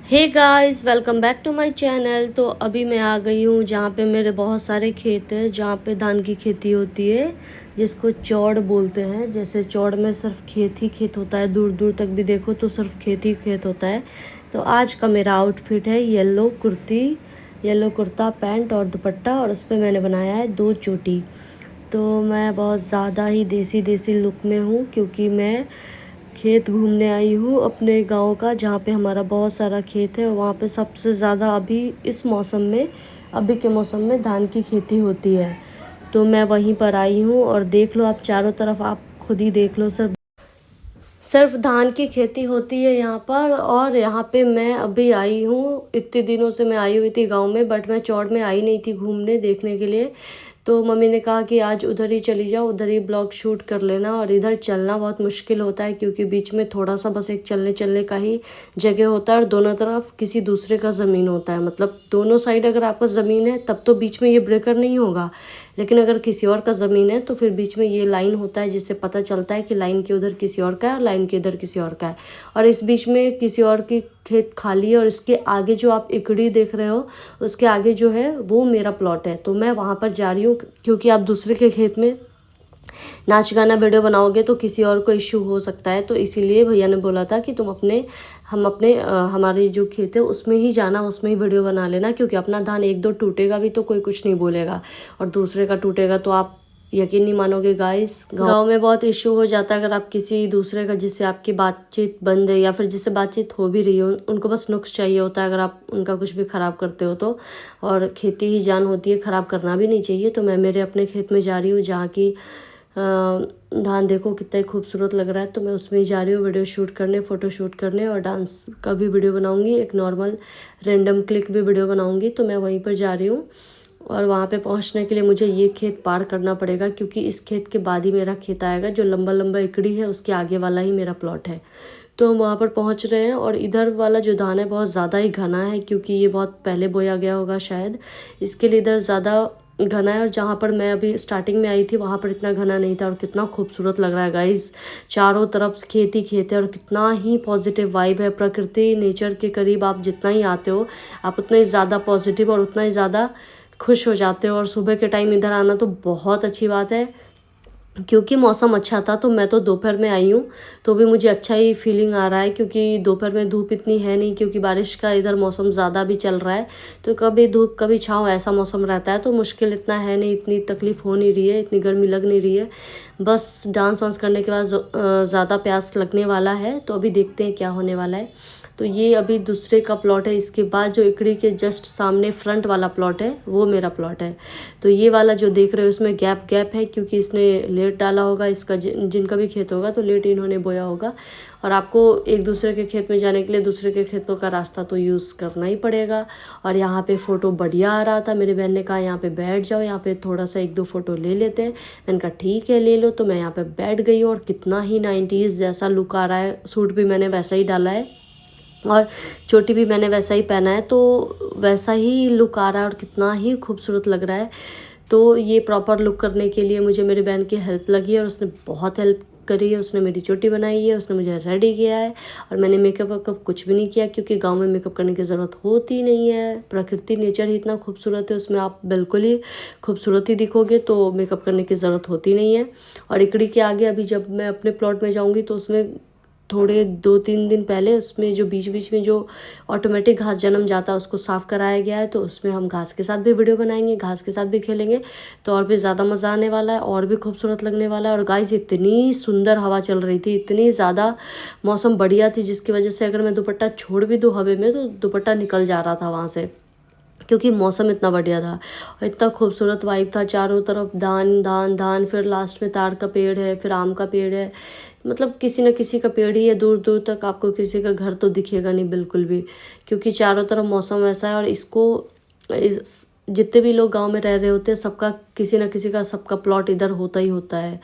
Hey guys, welcome back to my channel. तो अभी मैं आ गई हूँ जहाँ पे मेरे बहुत सारे खेत हैं, जहाँ पे धान की खेती होती है, जिसको चौड़ बोलते हैं। जैसे चौड़ में सिर्फ खेत ही खेत होता है, दूर दूर तक भी देखो तो सिर्फ खेत ही खेत होता है। तो आज का मेरा आउटफिट है yellow kurti, yellow kurta pant और दुपट्टा, और उस पर मैंने बनाया है 2 चोटी। तो मैं बहुत ज़्यादा ही देसी देसी लुक में हूँ, क्योंकि मैं खेत घूमने आई हूँ अपने गांव का, जहाँ पे हमारा बहुत सारा खेत है। वहाँ पे सबसे ज़्यादा अभी इस मौसम में, अभी के मौसम में धान की खेती होती है। तो मैं वहीं पर आई हूँ और देख लो आप चारों तरफ, आप खुद ही देख लो, सिर्फ धान की खेती होती है यहाँ पर। और यहाँ पे मैं अभी आई हूँ, इतने दिनों से मैं आई हुई थी गांव में, बट मैं चौड़ में आई नहीं थी घूमने देखने के लिए। तो मम्मी ने कहा कि आज उधर ही चली जाओ, उधर ही ब्लॉग शूट कर लेना। और इधर चलना बहुत मुश्किल होता है, क्योंकि बीच में थोड़ा सा बस एक चलने चलने का ही जगह होता है, और दोनों तरफ किसी दूसरे का ज़मीन होता है। मतलब दोनों साइड अगर आपका ज़मीन है तब तो बीच में ये ब्रेकर नहीं होगा, लेकिन अगर किसी और का ज़मीन है तो फिर बीच में ये लाइन होता है, जिससे पता चलता है कि लाइन के उधर किसी और का है और लाइन के इधर किसी और का है। और इस बीच में किसी और की खेत खाली है, और इसके आगे जो आप इकड़ी देख रहे हो, उसके आगे जो है वो मेरा प्लॉट है। तो मैं वहाँ पर जा रही हूँ, क्योंकि आप दूसरे के खेत में नाच गाना वीडियो बनाओगे तो किसी और को इश्यू हो सकता है। तो इसीलिए भैया ने बोला था कि तुम हमारी जो खेत है उसमें ही जाना, उसमें ही वीडियो बना लेना, क्योंकि अपना धान एक दो टूटेगा भी तो कोई कुछ नहीं बोलेगा, और दूसरे का टूटेगा तो आप यकीन नहीं मानोगे गाइस, गांव में बहुत इशू हो जाता है अगर आप किसी दूसरे का, जिससे आपकी बातचीत बंद है या फिर जिससे बातचीत हो भी रही हो, उनको बस नुक्स चाहिए होता है अगर आप उनका कुछ भी ख़राब करते हो तो। और खेती ही जान होती है, ख़राब करना भी नहीं चाहिए। तो मैं मेरे अपने खेत में जा रही हूँ, जहाँ की धान देखो कितना खूबसूरत लग रहा है। तो मैं उसमें ही जा रही हूँ वीडियो शूट करने, फ़ोटो शूट करने, और डांस का भी वीडियो बनाऊँगी, एक नॉर्मल रैंडम क्लिक भी वीडियो बनाऊँगी। तो मैं वहीं पर जा रही हूँ, और वहाँ पे पहुँचने के लिए मुझे ये खेत पार करना पड़ेगा, क्योंकि इस खेत के बाद ही मेरा खेत आएगा। जो लंबा लंबा इकड़ी है उसके आगे वाला ही मेरा प्लॉट है। तो हम वहाँ पर पहुँच रहे हैं, और इधर वाला जो धान है बहुत ज़्यादा ही घना है, क्योंकि ये बहुत पहले बोया गया होगा शायद, इसके लिए इधर ज़्यादा घना है। और जहाँ पर मैं अभी स्टार्टिंग में आई थी वहाँ पर इतना घना नहीं था। और कितना खूबसूरत लग रहा है गाइस, चारों तरफ खेत ही खेत है, और कितना ही पॉजिटिव वाइब है। प्रकृति नेचर के करीब आप जितना ही आते हो, आप उतना ही ज़्यादा पॉजिटिव और उतना ही ज़्यादा खुश हो जाते हो। और सुबह के टाइम इधर आना तो बहुत अच्छी बात है, क्योंकि मौसम अच्छा था। तो मैं तो दोपहर में आई हूँ, तो भी मुझे अच्छा ही फीलिंग आ रहा है, क्योंकि दोपहर में धूप इतनी है नहीं, क्योंकि बारिश का इधर मौसम ज़्यादा भी चल रहा है। तो कभी धूप कभी छाँव ऐसा मौसम रहता है, तो मुश्किल इतना है नहीं, इतनी तकलीफ़ हो नहीं रही है, इतनी गर्मी लग नहीं रही है। बस डांस वांस करने के बाद ज़्यादा प्यास लगने वाला है। तो अभी देखते हैं क्या होने वाला है। तो ये अभी दूसरे का प्लॉट है, इसके बाद जो इकड़ी के जस्ट सामने फ्रंट वाला प्लॉट है वो मेरा प्लॉट है। तो ये वाला जो देख रहे हो उसमें गैप गैप है, क्योंकि इसने लेट डाला होगा, इसका जिनका भी खेत होगा तो लेट इन्होंने बोया होगा। और आपको एक दूसरे के खेत में जाने के लिए दूसरे के खेतों का रास्ता तो यूज़ करना ही पड़ेगा। और यहाँ पे फ़ोटो बढ़िया आ रहा था, मेरी बहन ने कहा यहाँ पे बैठ जाओ, यहाँ पे थोड़ा सा एक दो फ़ोटो ले लेते हैं। मैंने कहा ठीक है ले लो। तो मैं यहाँ पे बैठ गई हूँ, और कितना ही 90s जैसा लुक आ रहा है। सूट भी मैंने वैसा ही डाला है, और चोटी भी मैंने वैसा ही पहना है, तो वैसा ही लुक आ रहा है, और कितना ही खूबसूरत लग रहा है। तो ये प्रॉपर लुक करने के लिए मुझे मेरी बहन की हेल्प लगी है, और उसने बहुत हेल्प करी है। उसने मेरी चोटी बनाई है, उसने मुझे रेडी किया है, और मैंने मेकअप वेकअप कुछ भी नहीं किया, क्योंकि गांव में मेकअप करने की ज़रूरत होती नहीं है। प्रकृति नेचर ही इतना खूबसूरत है, उसमें आप बिल्कुल ही खूबसूरत ही दिखोगे, तो मेकअप करने की ज़रूरत होती नहीं है। और इकड़ी के आगे अभी जब मैं अपने प्लॉट में जाऊँगी तो उसमें थोड़े 2-3 दिन पहले उसमें जो बीच बीच में जो ऑटोमेटिक घास जन्म जाता है उसको साफ़ कराया गया है। तो उसमें हम घास के साथ भी वीडियो बनाएंगे, घास के साथ भी खेलेंगे, तो और भी ज़्यादा मज़ा आने वाला है, और भी खूबसूरत लगने वाला है। और गाइस इतनी सुंदर हवा चल रही थी, इतनी ज़्यादा मौसम बढ़िया थी, जिसकी वजह से अगर मैं दुपट्टा छोड़ भी दूँ हवा में तो दुपट्टा निकल जा रहा था वहाँ से, क्योंकि मौसम इतना बढ़िया था और इतना खूबसूरत वाइब था। चारों तरफ धान धान धान, फिर लास्ट में ताड़ का पेड़ है, फिर आम का पेड़ है, मतलब किसी न किसी का पेड़ ही है। दूर दूर तक आपको किसी का घर तो दिखेगा नहीं बिल्कुल भी, क्योंकि चारों तरफ मौसम ऐसा है। और जितने भी लोग गांव में रह रहे होते हैं सबका किसी न किसी का सबका प्लॉट इधर होता ही होता है।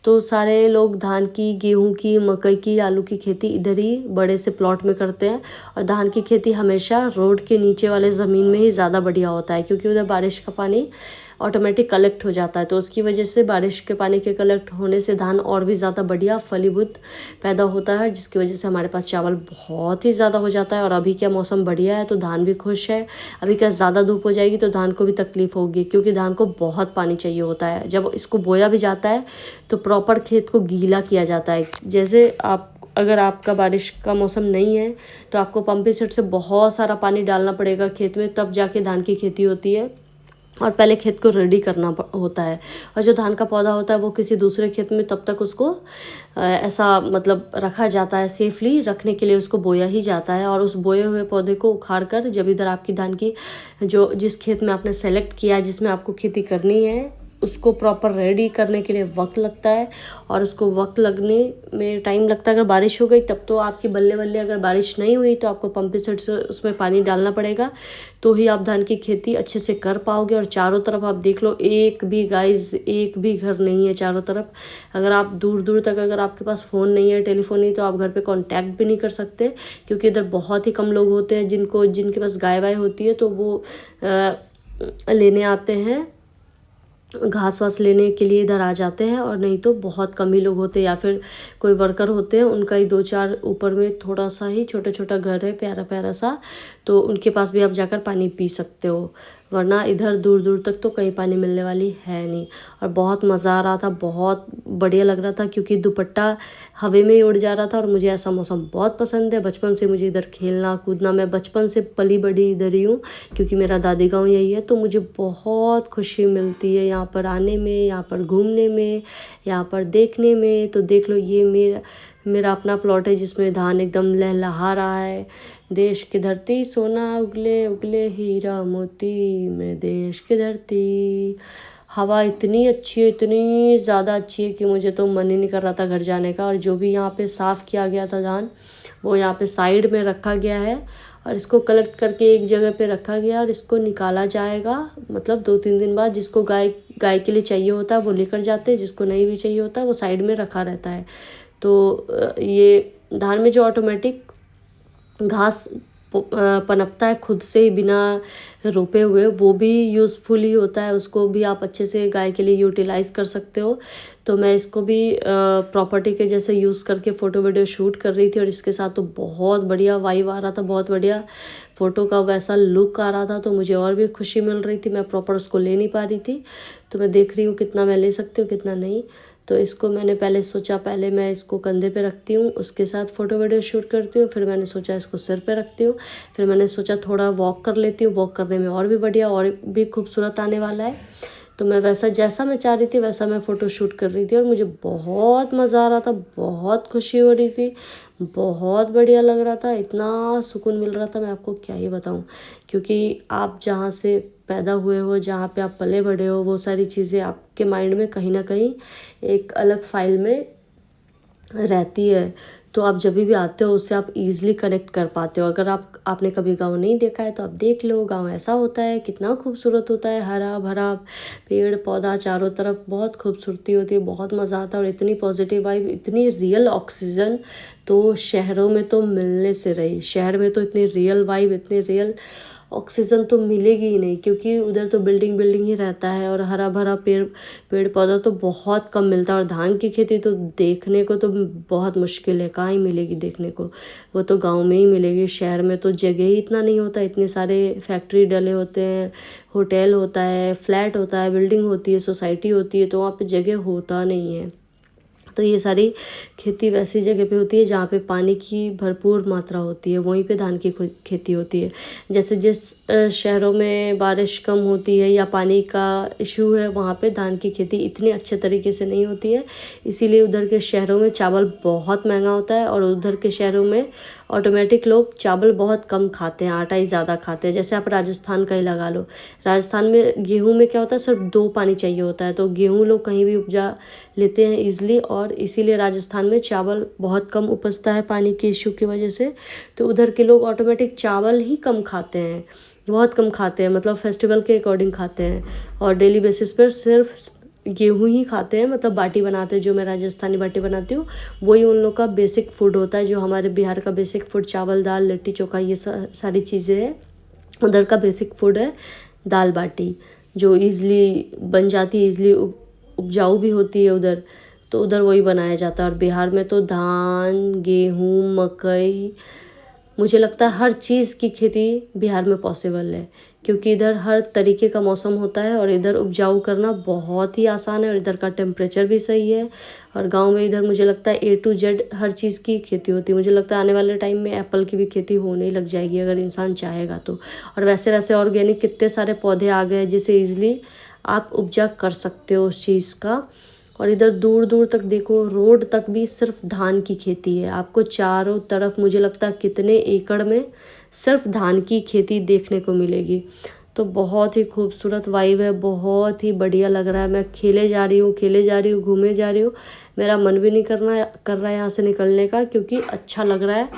तो सारे लोग धान की, गेहूं की, मकई की, आलू की खेती इधर ही बड़े से प्लॉट में करते हैं। और धान की खेती हमेशा रोड के नीचे वाले ज़मीन में ही ज़्यादा बढ़िया होता है, क्योंकि उधर बारिश का पानी ऑटोमेटिक कलेक्ट हो जाता है। तो उसकी वजह से बारिश के पानी के कलेक्ट होने से धान और भी ज़्यादा बढ़िया फलीभूत पैदा होता है, जिसकी वजह से हमारे पास चावल बहुत ही ज़्यादा हो जाता है। और अभी क्या मौसम बढ़िया है तो धान भी खुश है। अभी क्या ज़्यादा धूप हो जाएगी तो धान को भी तकलीफ होगी, क्योंकि धान को बहुत पानी चाहिए होता है। जब इसको बोया भी जाता है तो प्रॉपर खेत को गीला किया जाता है। जैसे अगर आपका बारिश का मौसम नहीं है तो आपको पंपिंग सेट से बहुत सारा पानी डालना पड़ेगा खेत में, तब जाके धान की खेती होती है। और पहले खेत को रेडी करना होता है। और जो धान का पौधा होता है वो किसी दूसरे खेत में तब तक उसको ऐसा मतलब रखा जाता है, सेफली रखने के लिए उसको बोया ही जाता है। और उस बोए हुए पौधे को उखाड़ कर जब इधर आपकी धान की जो जिस खेत में आपने सेलेक्ट किया, जिसमें आपको खेती करनी है, उसको प्रॉपर रेडी करने के लिए वक्त लगता है। और उसको वक्त लगने में टाइम लगता है। अगर बारिश हो गई तब तो आपकी बल्ले बल्ले, अगर बारिश नहीं हुई तो आपको पंपिंग सेट से उसमें पानी डालना पड़ेगा, तो ही आप धान की खेती अच्छे से कर पाओगे। और चारों तरफ आप देख लो, एक भी गाइस, एक भी घर नहीं है चारों तरफ। अगर आप दूर दूर तक, अगर आपके पास फ़ोन नहीं है, टेलीफोन नहीं, तो आप घर पे कांटेक्ट भी नहीं कर सकते, क्योंकि इधर बहुत ही कम लोग होते हैं जिनके पास गाय वाय होती है, तो वो लेने आते हैं, घास वास लेने के लिए इधर आ जाते हैं। और नहीं तो बहुत कम ही लोग होते हैं, या फिर कोई वर्कर होते हैं, उनका ही 2-4 ऊपर में थोड़ा सा ही छोटा छोटा घर है, प्यारा प्यारा सा, तो उनके पास भी आप जाकर पानी पी सकते हो। वरना इधर दूर दूर तक तो कहीं पानी मिलने वाली है नहीं। और बहुत मज़ा आ रहा था, बहुत बढ़िया लग रहा था, क्योंकि दुपट्टा हवा में ही उड़ जा रहा था। और मुझे ऐसा मौसम बहुत पसंद है। बचपन से मुझे इधर खेलना कूदना, मैं बचपन से पली बड़ी इधर ही हूँ, क्योंकि मेरा दादी गाँव यही है। तो मुझे बहुत खुशी मिलती है यहाँ पर आने में, यहाँ पर घूमने में, यहाँ पर देखने में। तो देख लो, ये मेरा अपना प्लॉट है जिसमें धान एकदम लहलहा रहा है। देश की धरती सोना उगले उगले हीरा मोती, मेरे देश की धरती। हवा इतनी अच्छी है, इतनी ज़्यादा अच्छी है कि मुझे तो मन ही नहीं कर रहा था घर जाने का। और जो भी यहाँ पे साफ़ किया गया था धान, वो यहाँ पे साइड में रखा गया है। और इसको कलेक्ट करके एक जगह पे रखा गया और इसको निकाला जाएगा, मतलब 2-3 दिन बाद। जिसको गाय के लिए चाहिए होता है वो लेकर जाते हैं, जिसको नहीं भी चाहिए होता है वो साइड में रखा रहता है। तो ये धान में जो ऑटोमेटिक घास पनपता है खुद से ही बिना रोपे हुए, वो भी यूज़फुल ही होता है। उसको भी आप अच्छे से गाय के लिए यूटिलाइज़ कर सकते हो। तो मैं इसको भी प्रॉपर्टी के जैसे यूज़ करके फ़ोटो वीडियो शूट कर रही थी। और इसके साथ तो बहुत बढ़िया वाइब आ रहा था, बहुत बढ़िया फ़ोटो का वैसा लुक आ रहा था। तो मुझे और भी खुशी मिल रही थी। मैं प्रॉपर उसको ले नहीं पा रही थी, तो मैं देख रही हूँ कितना मैं ले सकती हूँ कितना नहीं। तो इसको मैंने पहले सोचा, पहले मैं इसको कंधे पे रखती हूँ, उसके साथ फ़ोटो वीडियो शूट करती हूँ। फिर मैंने सोचा इसको सिर पे रखती हूँ। फिर मैंने सोचा थोड़ा वॉक कर लेती हूँ, वॉक करने में और भी बढ़िया और भी खूबसूरत आने वाला है। तो मैं वैसा जैसा मैं चाह रही थी वैसा मैं फ़ोटो शूट कर रही थी। और मुझे बहुत मज़ा आ रहा था, बहुत खुशी हो रही थी, बहुत बढ़िया लग रहा था, इतना सुकून मिल रहा था, मैं आपको क्या ही बताऊँ। क्योंकि आप जहाँ से पैदा हुए हो, जहाँ पे आप पले बढ़े हो, वो सारी चीज़ें आपके माइंड में कहीं ना कहीं एक अलग फाइल में रहती है। तो आप जब भी आते हो उससे आप इजीली कनेक्ट कर पाते हो। अगर आपने कभी गांव नहीं देखा है तो आप देख लो, गांव ऐसा होता है, कितना खूबसूरत होता है, हरा भरा पेड़ पौधा चारों तरफ, बहुत खूबसूरती होती है, बहुत मज़ा आता है। और इतनी पॉजिटिव वाइब, इतनी रियल ऑक्सीजन तो शहरों में तो मिलने से रही। शहर में तो इतनी रियल वाइब, इतनी रियल ऑक्सीजन तो मिलेगी ही नहीं, क्योंकि उधर तो बिल्डिंग ही रहता है और हरा भरा पेड़ पौधा तो बहुत कम मिलता है। और धान की खेती तो देखने को तो बहुत मुश्किल है, कहाँ ही मिलेगी देखने को, वो तो गांव में ही मिलेगी। शहर में तो जगह ही इतना नहीं होता, इतने सारे फैक्ट्री डले होते हैं, होटल होता है, फ्लैट होता है, बिल्डिंग होती है, सोसाइटी होती है, तो वहाँ पर जगह होता नहीं है। तो ये सारी खेती वैसी जगह पे होती है जहाँ पे पानी की भरपूर मात्रा होती है, वहीं पे धान की खेती होती है। जैसे जिस शहरों में बारिश कम होती है या पानी का इशू है, वहाँ पे धान की खेती इतने अच्छे तरीके से नहीं होती है। इसीलिए उधर के शहरों में चावल बहुत महंगा होता है और उधर के शहरों में ऑटोमेटिक लोग चावल बहुत कम खाते हैं, आटा ही ज़्यादा खाते हैं। जैसे आप राजस्थान का ही लगा लो, राजस्थान में गेहूँ में क्या होता है, सिर्फ 2 पानी चाहिए होता है, तो गेहूँ लोग कहीं भी उपजा लेते हैं ईजिली। और इसीलिए राजस्थान में चावल बहुत कम उपजता है पानी के इशू की वजह से। तो उधर के लोग ऑटोमेटिक चावल ही कम खाते हैं, बहुत कम खाते हैं, मतलब फेस्टिवल के अकॉर्डिंग खाते हैं। और डेली बेसिस पर सिर्फ गेहूँ ही खाते हैं, मतलब बाटी बनाते हैं, जो मैं राजस्थानी बाटी बनाती हूँ वही उन लोग का बेसिक फूड होता है। जो हमारे बिहार का बेसिक फूड चावल दाल लिट्टी चोखा ये सारी चीज़ें हैं, उधर का बेसिक फूड है दाल बाटी, जो ईज़िली बन जाती है, ईज़िली उपजाऊ भी होती है उधर, तो उधर वही बनाया जाता है। और बिहार में तो धान गेहूँ मकई, मुझे लगता है हर चीज़ की खेती बिहार में पॉसिबल है, क्योंकि इधर हर तरीके का मौसम होता है और इधर उपजाऊ करना बहुत ही आसान है और इधर का टेम्परेचर भी सही है। और गांव में इधर मुझे लगता है A to Z हर चीज़ की खेती होती है। मुझे लगता है आने वाले टाइम में एप्पल की भी खेती होने लग जाएगी अगर इंसान चाहेगा तो। और वैसे वैसे ऑर्गेनिक कितने सारे पौधे आ गए जिसे ईज़िली आप उपजा कर सकते हो उस चीज़ का। और इधर दूर दूर तक देखो, रोड तक भी सिर्फ धान की खेती है। आपको चारों तरफ मुझे लगता है कितने एकड़ में सिर्फ धान की खेती देखने को मिलेगी। तो बहुत ही खूबसूरत वाइब है, बहुत ही बढ़िया लग रहा है। मैं खेले जा रही हूँ घूमे जा रही हूँ, मेरा मन भी नहीं कर रहा है यहाँ से निकलने का, क्योंकि अच्छा लग रहा है।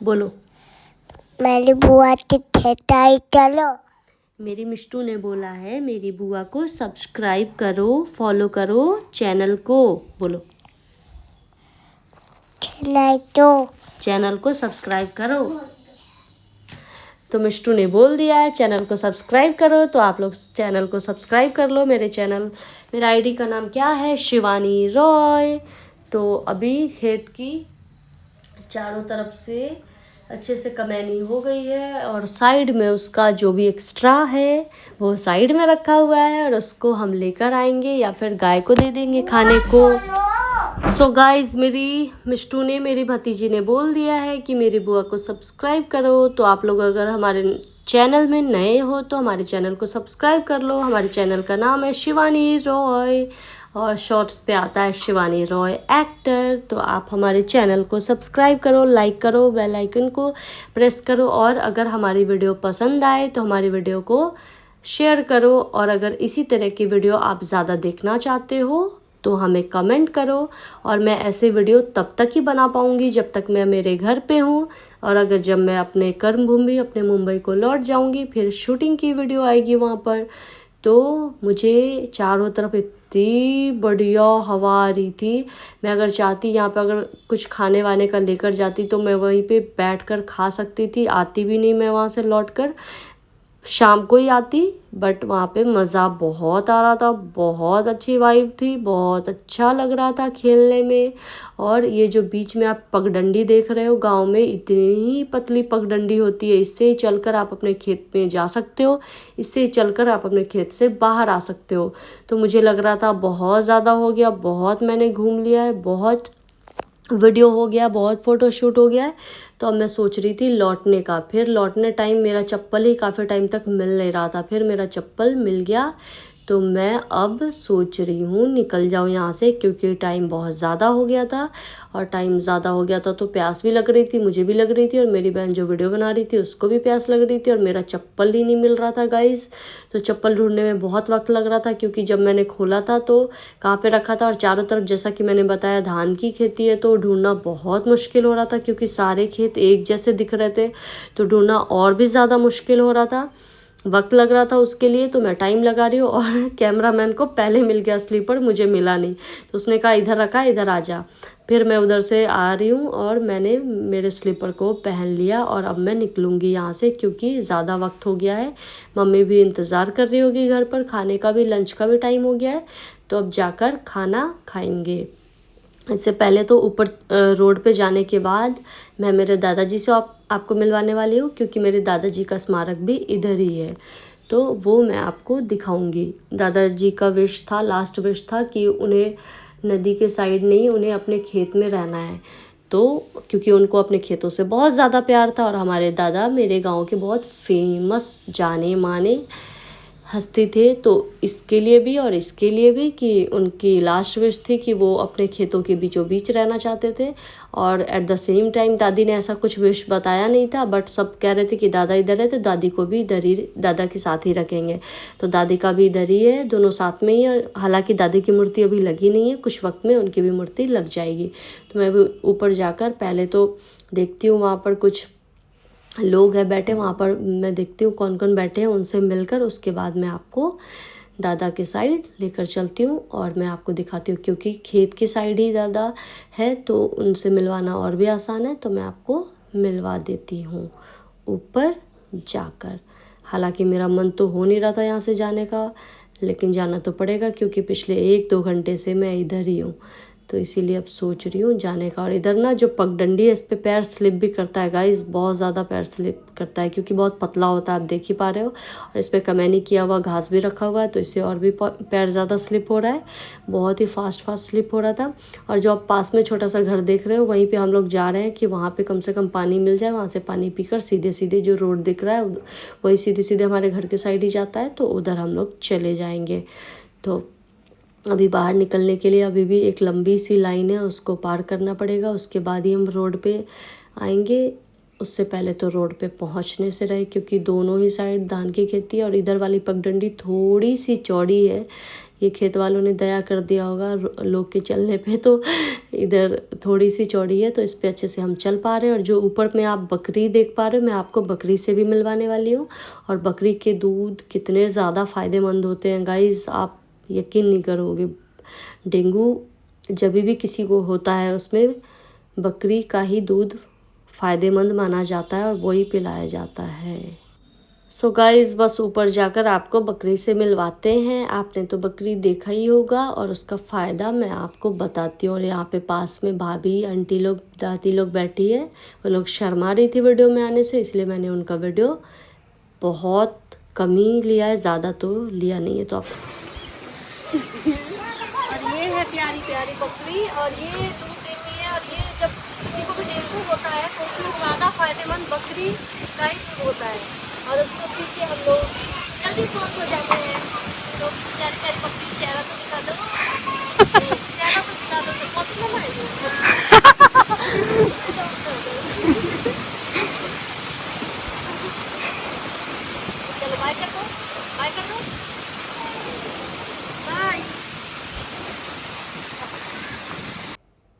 बोलो। मेरी बुआ की खेती चलो। मेरी मिष्टू ने बोला है मेरी बुआ को सब्सक्राइब करो, फॉलो करो चैनल को। बोलो। चैनल को सब्सक्राइब करो। तो मिष्टू ने बोल दिया है चैनल को सब्सक्राइब करो, तो आप लोग चैनल को सब्सक्राइब कर लो। मेरा आईडी का नाम क्या है, शिवानी रॉय। तो अभी खेत की चारों तरफ से अच्छे से कमैनी हो गई है और साइड में उसका जो भी एक्स्ट्रा है वो साइड में रखा हुआ है और उसको हम लेकर आएंगे या फिर गाय को दे देंगे खाने को। सो गाइज, मेरी मिष्टू ने, मेरी भतीजी ने बोल दिया है कि मेरी बुआ को सब्सक्राइब करो। तो आप लोग अगर हमारे चैनल में नए हो तो हमारे चैनल को सब्सक्राइब कर लो। हमारे चैनल का नाम है शिवानी रॉय और शॉर्ट्स पे आता है शिवानी रॉय एक्टर। तो आप हमारे चैनल को सब्सक्राइब करो, लाइक करो, बेल आइकन को प्रेस करो और अगर हमारी वीडियो पसंद आए तो हमारी वीडियो को शेयर करो। और अगर इसी तरह की वीडियो आप ज़्यादा देखना चाहते हो तो हमें कमेंट करो। और मैं ऐसे वीडियो तब तक ही बना पाऊँगी जब तक मैं मेरे घर पे हूँ, और अगर जब मैं अपने कर्मभूमि अपने मुंबई को लौट जाऊँगी फिर शूटिंग की वीडियो आएगी वहाँ पर। तो मुझे चारों तरफ इतनी बढ़िया हवा आ रही थी, मैं अगर चाहती यहाँ पे अगर कुछ खाने वाने का लेकर जाती तो मैं वहीं पे बैठकर खा सकती थी। आती भी नहीं मैं वहाँ से लौटकर, शाम को ही आती, बट वहाँ पे मज़ा बहुत आ रहा था, बहुत अच्छी वाइब थी, बहुत अच्छा लग रहा था खेलने में। और ये जो बीच में आप पगडंडी देख रहे हो, गांव में इतनी ही पतली पगडंडी होती है, इससे ही चलकर आप अपने खेत में जा सकते हो, इससे ही चलकर आप अपने खेत से बाहर आ सकते हो। तो मुझे लग रहा था बहुत ज़्यादा हो गया, बहुत मैंने घूम लिया है, बहुत वीडियो हो गया, बहुत फ़ोटो शूट हो गया है। तो अब मैं सोच रही थी लौटने का। फिर लौटने टाइम मेरा चप्पल ही काफ़ी टाइम तक मिल नहीं रहा था, फिर मेरा चप्पल मिल गया। तो मैं अब सोच रही हूँ निकल जाऊँ यहाँ से, क्योंकि टाइम बहुत ज़्यादा हो गया था। और टाइम ज़्यादा हो गया था तो प्यास भी लग रही थी, मुझे भी लग रही थी, और मेरी बहन जो वीडियो बना रही थी उसको भी प्यास लग रही थी, और मेरा चप्पल ही नहीं मिल रहा था गाइस। तो चप्पल ढूंढने में बहुत वक्त लग रहा था, क्योंकि जब मैंने खोला था तो कहाँ पे रखा था, और चारों तरफ जैसा कि मैंने बताया धान की खेती है तो ढूंढना बहुत मुश्किल हो रहा था, क्योंकि सारे खेत एक जैसे दिख रहे थे, तो ढूंढना और भी ज़्यादा मुश्किल हो रहा था, वक्त लग रहा था उसके लिए। तो मैं टाइम लगा रही हूँ और कैमरामैन को पहले मिल गया स्लीपर, मुझे मिला नहीं, तो उसने कहा इधर रखा, इधर आ जा। फिर मैं उधर से आ रही हूँ और मैंने मेरे स्लीपर को पहन लिया और अब मैं निकलूँगी यहाँ से, क्योंकि ज़्यादा वक्त हो गया है। मम्मी भी इंतज़ार कर रही होगी घर पर, खाने का भी, लंच का भी टाइम हो गया है, तो अब जाकर खाना खाएंगे। इससे पहले तो ऊपर रोड पे जाने के बाद मैं मेरे दादाजी से आपको मिलवाने वाली हूँ, क्योंकि मेरे दादाजी का स्मारक भी इधर ही है, तो वो मैं आपको दिखाऊंगी। दादाजी का विश था, लास्ट विश था कि उन्हें नदी के साइड नहीं, उन्हें अपने खेत में रहना है। तो क्योंकि उनको अपने खेतों से बहुत ज़्यादा प्यार था, और हमारे दादा मेरे गांव के बहुत फेमस जाने माने हस्ती थे, तो इसके लिए भी और इसके लिए भी कि उनकी लास्ट विश थी कि वो अपने खेतों के बीचों बीच रहना चाहते थे। और एट द सेम टाइम दादी ने ऐसा कुछ विश बताया नहीं था, बट सब कह रहे थे कि दादा इधर है तो दादी को भी इधर ही, दादा के साथ ही रखेंगे। तो दादी का भी इधर ही है, दोनों साथ में ही है। हालांकि दादी की मूर्ति अभी लगी नहीं है, कुछ वक्त में उनकी भी मूर्ति लग जाएगी। तो मैं भी ऊपर जाकर पहले तो देखती हूँ, वहाँ पर कुछ लोग हैं बैठे, वहाँ पर मैं देखती हूँ कौन कौन बैठे हैं, उनसे मिलकर उसके बाद मैं आपको दादा के साइड लेकर चलती हूँ और मैं आपको दिखाती हूँ, क्योंकि खेत की साइड ही दादा है तो उनसे मिलवाना और भी आसान है, तो मैं आपको मिलवा देती हूँ ऊपर जाकर। हालांकि मेरा मन तो हो नहीं रहा था यहाँ से जाने का, लेकिन जाना तो पड़ेगा क्योंकि पिछले 1-2 घंटे से मैं इधर ही हूँ, तो इसीलिए अब सोच रही हूँ जाने का। और इधर ना जो पगडंडी है इस पे पैर स्लिप भी करता है गाइस, बहुत ज़्यादा पैर स्लिप करता है क्योंकि बहुत पतला होता है, आप देख ही पा रहे हो। और इस पर कमैनी किया हुआ घास भी रखा हुआ है, तो इससे और भी पैर ज़्यादा स्लिप हो रहा है, बहुत ही फास्ट स्लिप हो रहा था। और जो आप पास में छोटा सा घर देख रहे हो वहीं पर हम लोग जा रहे हैं कि वहाँ पर कम से कम पानी मिल जाए, वहाँ से पानी पीकर सीधे सीधे जो रोड दिख रहा है वही सीधे सीधे हमारे घर के साइड ही जाता है, तो उधर हम लोग चले जाएंगे। तो अभी बाहर निकलने के लिए अभी भी एक लंबी सी लाइन है, उसको पार करना पड़ेगा, उसके बाद ही हम रोड पे आएंगे। उससे पहले तो रोड पे पहुंचने से रहे, क्योंकि दोनों ही साइड धान की खेती है और इधर वाली पगडंडी थोड़ी सी चौड़ी है। ये खेत वालों ने दया कर दिया होगा लोग के चलने पे, तो इधर थोड़ी सी चौड़ी है, तो इस पर अच्छे से हम चल पा रहे हैं। और जो ऊपर में आप बकरी देख पा रहे हो, मैं आपको बकरी से भी मिलवाने वाली हूँ। और बकरी के दूध कितने ज़्यादा फ़ायदेमंद होते हैं गाइज़, आप यकीन नहीं करोगे। डेंगू जब भी किसी को होता है उसमें बकरी का ही दूध फ़ायदेमंद माना जाता है और वही पिलाया जाता है। सो गाइस, बस ऊपर जाकर आपको बकरी से मिलवाते हैं। आपने तो बकरी देखा ही होगा और उसका फ़ायदा मैं आपको बताती हूँ। और यहाँ पे पास में भाभी, आंटी लोग, दादी लोग बैठी है, वो लोग शर्मा रही थी वीडियो में आने से, इसलिए मैंने उनका वीडियो बहुत कम ही लिया है, ज़्यादा तो लिया नहीं है। तो आप और ये है प्यारी प्यारी बकरी और ये दूध देती है। और ये जब किसी को भी डेंगू होता है तो उसमें ज़्यादा फायदेमंद बकरी का ही दूध होता है, और उसको पी के हम लोग जल्दी स्वस्थ हो जाते हैं। तो प्यारी प्यारी बकरी, चेहरा तो दिखा दो, चेहरा तो दिखा दो, तो बहुत चलो बाय कर दो, बाय कर दो, बाय।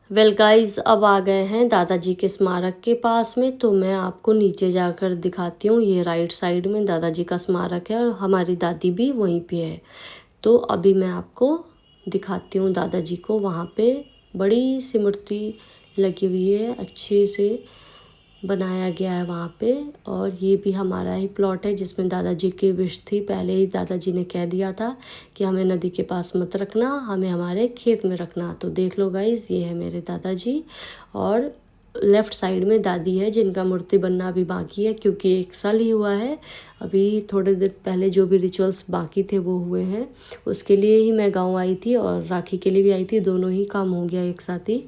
वेल गाइज, अब आ गए हैं दादाजी के स्मारक के पास में, तो मैं आपको नीचे जाकर दिखाती हूँ। ये राइट साइड में दादाजी का स्मारक है और हमारी दादी भी वहीं पे है। तो अभी मैं आपको दिखाती हूँ दादाजी को। वहाँ पे बड़ी सी मूर्ति लगी हुई है, अच्छे से बनाया गया है वहाँ पे। और ये भी हमारा ही प्लॉट है जिसमें दादाजी की विश थी, पहले ही दादाजी ने कह दिया था कि हमें नदी के पास मत रखना, हमें हमारे खेत में रखना। तो देख लो गाइस, ये है मेरे दादाजी। और लेफ़्ट साइड में दादी है जिनका मूर्ति बनना अभी बाकी है, क्योंकि 1 साल ही हुआ है। अभी थोड़े दिन पहले जो भी रिचुअल्स बाकी थे वो हुए हैं, उसके लिए ही मैं गाँव आई थी और राखी के लिए भी आई थी, दोनों ही काम हो गया एक साथ ही।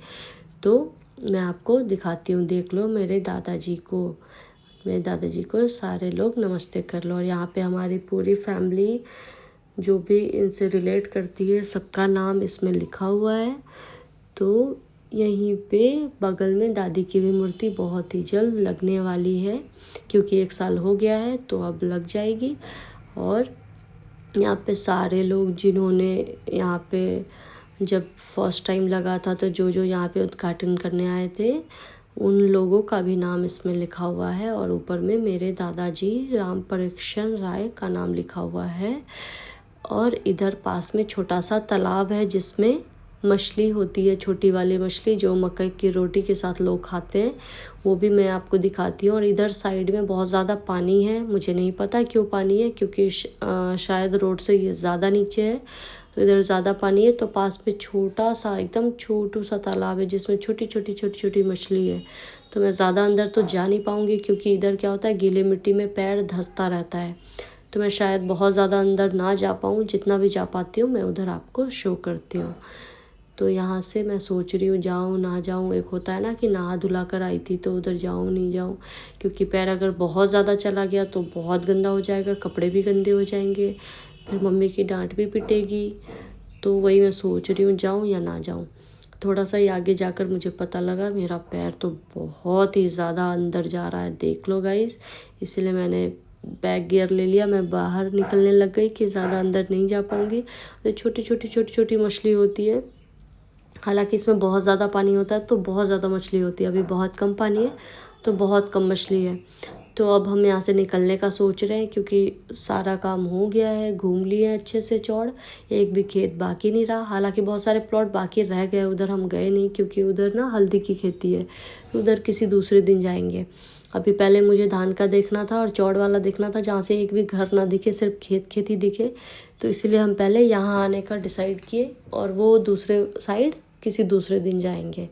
तो मैं आपको दिखाती हूँ, देख लो मेरे दादाजी को। मेरे दादाजी को सारे लोग नमस्ते कर लो। और यहाँ पे हमारी पूरी फैमिली जो भी इनसे रिलेट करती है सबका नाम इसमें लिखा हुआ है। तो यहीं पे बगल में दादी की भी मूर्ति बहुत ही जल्द लगने वाली है, क्योंकि 1 साल हो गया है तो अब लग जाएगी। और यहाँ पे सारे लोग जिन्होंने यहाँ पे जब फर्स्ट टाइम लगा था तो जो यहाँ पे उद्घाटन करने आए थे उन लोगों का भी नाम इसमें लिखा हुआ है। और ऊपर में मेरे दादाजी राम परीक्षण राय का नाम लिखा हुआ है। और इधर पास में छोटा सा तालाब है जिसमें मछली होती है, छोटी वाली मछली जो मकई की रोटी के साथ लोग खाते हैं, वो भी मैं आपको दिखाती हूँ। और इधर साइड में बहुत ज़्यादा पानी है, मुझे नहीं पता क्यों पानी है, क्योंकि शायद रोड से ये ज़्यादा नीचे है, तो इधर ज़्यादा पानी है। तो पास में छोटा सा, एकदम छोटू सा तालाब है जिसमें छोटी छोटी मछली है। तो मैं ज़्यादा अंदर तो जा नहीं पाऊँगी, क्योंकि इधर क्या होता है, गीले मिट्टी में पैर धंसता रहता है, तो मैं शायद बहुत ज़्यादा अंदर ना जा पाऊँ। जितना भी जा पाती हूँ मैं उधर आपको शो करती हूँ। तो यहाँ से मैं सोच रही हूँ जाऊँ ना जाऊँ। एक होता है ना कि नहा धुला कर आई थी तो उधर जाऊँ नहीं जाऊँ, क्योंकि पैर अगर बहुत ज़्यादा चला गया तो बहुत गंदा हो जाएगा, कपड़े भी गंदे हो जाएंगे, फिर मम्मी की डांट भी पिटेगी। तो वही मैं सोच रही हूँ जाऊँ या ना जाऊँ। थोड़ा सा ही आगे जाकर मुझे पता लगा मेरा पैर तो बहुत ही ज़्यादा अंदर जा रहा है, देख लो गाइस। इसलिए मैंने बैक गियर ले लिया, मैं बाहर निकलने लग गई कि ज़्यादा अंदर नहीं जा पाऊँगी। तो छोटी मछली होती है, हालांकि इसमें बहुत ज़्यादा पानी होता है तो बहुत ज़्यादा मछली होती है। अभी बहुत कम पानी है तो बहुत कम मछली है। तो अब हम यहाँ से निकलने का सोच रहे हैं क्योंकि सारा काम हो गया है, घूम लिए अच्छे से चौड़, एक भी खेत बाकी नहीं रहा। हालांकि बहुत सारे प्लॉट बाकी रह गए, उधर हम गए नहीं क्योंकि उधर ना हल्दी की खेती है, उधर किसी दूसरे दिन जाएंगे। अभी पहले मुझे धान का देखना था और चौड़ वाला देखना था जहाँ से एक भी घर ना दिखे, सिर्फ खेत ही दिखे। तो इसलिए हम पहले यहाँ आने का डिसाइड किए और वो दूसरे साइड किसी दूसरे दिन जाएंगे।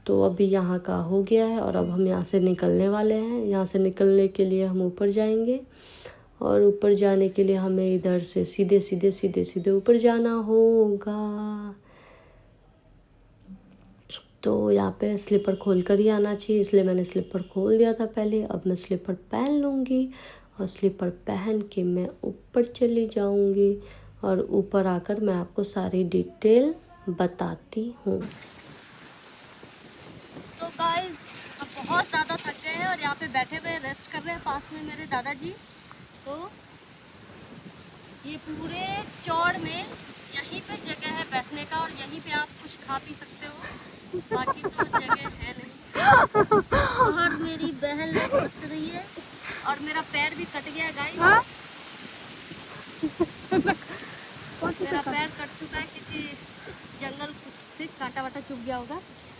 तो अभी यहाँ का हो गया है और अब हम यहाँ से निकलने वाले हैं। यहाँ से निकलने के लिए हम ऊपर जाएंगे और ऊपर जाने के लिए हमें इधर से सीधे सीधे सीधे सीधे ऊपर जाना होगा। तो यहाँ पे स्लीपर खोल कर ही आना चाहिए, इसलिए मैंने स्लीपर खोल दिया था पहले। अब मैं स्लीपर पहन लूँगी और स्लीपर पहन के मैं ऊपर चली जाऊँगी और ऊपर आकर मैं आपको सारी डिटेल बताती हूँ। तो गाइस अब बहुत ज़्यादा थक गए हैं और यहाँ पे बैठे हुए रेस्ट कर रहे हैं पास में मेरे दादाजी। तो ये पूरे चौड़ में यहीं पे जगह है बैठने का और यहीं पे आप कुछ खा पी सकते हो, बाकी तो जगह है नहीं। और मेरी बहन हंस रही है और मेरा पैर भी कट गया गाइस। मेरा पैर कट चुका है, किसी जंगल से कांटा वाटा चुभ गया होगा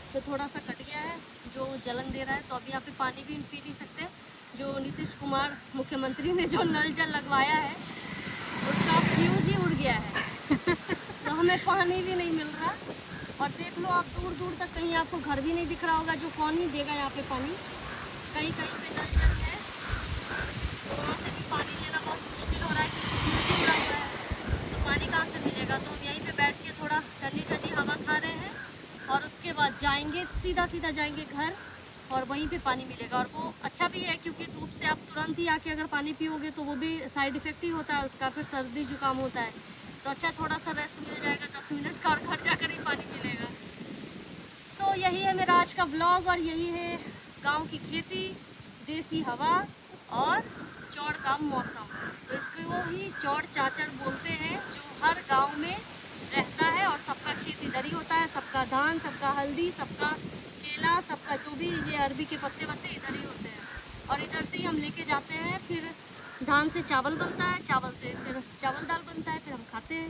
तो थोड़ा सा कट गया है जो जलन दे रहा है। तो अभी यहाँ पे पानी भी पी नहीं सकते। जो नीतीश कुमार मुख्यमंत्री ने जो नल जल लगवाया है उसका फ्यूज ही उड़ गया है तो हमें पानी भी नहीं मिल रहा। और देख लो आप दूर दूर तक कहीं आपको घर भी नहीं दिख रहा होगा जो कौन ही देगा यहाँ पे पानी। कहीं कहीं पे नल जल है तो वहाँ से भी पानी लेना बहुत मुश्किल हो रहा है क्योंकि फ्यूज ही उड़ा हुआ है, तो पानी कहाँ से मिलेगा। तो हम यहीं पे बैठ के थोड़ा ठंडी ठंडी हवा खा रहे हैं और उसके बाद जाएंगे सीधा सीधा जाएंगे घर और वहीं पे पानी मिलेगा। और वो अच्छा भी है क्योंकि धूप से आप तुरंत ही आके अगर पानी पियोगे तो वो भी साइड इफ़ेक्ट ही होता है उसका, फिर सर्दी जुकाम होता है। तो अच्छा थोड़ा सा रेस्ट मिल जाएगा 10 मिनट का और घर जाकर ही पानी मिलेगा। सो यही है मेरा आज का ब्लॉग और यही है गाँव की खेती, देसी हवा और चौड़ का मौसम। तो इसको ही चौड़ चाचड़ बोलते हैं जो हर गाँव में रहता है और सबका खेत इधर ही होता है, सबका धान, सबका हल्दी, सबका केला, सबका जो भी ये अरबी के पत्ते वत्ते इधर ही होते हैं और इधर से ही हम लेके जाते हैं। फिर धान से चावल बनता है, चावल से फिर चावल दाल बनता है, फिर हम खाते हैं।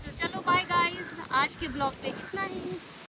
तो चलो बाय गाइस, आज के ब्लॉग पे इतना ही।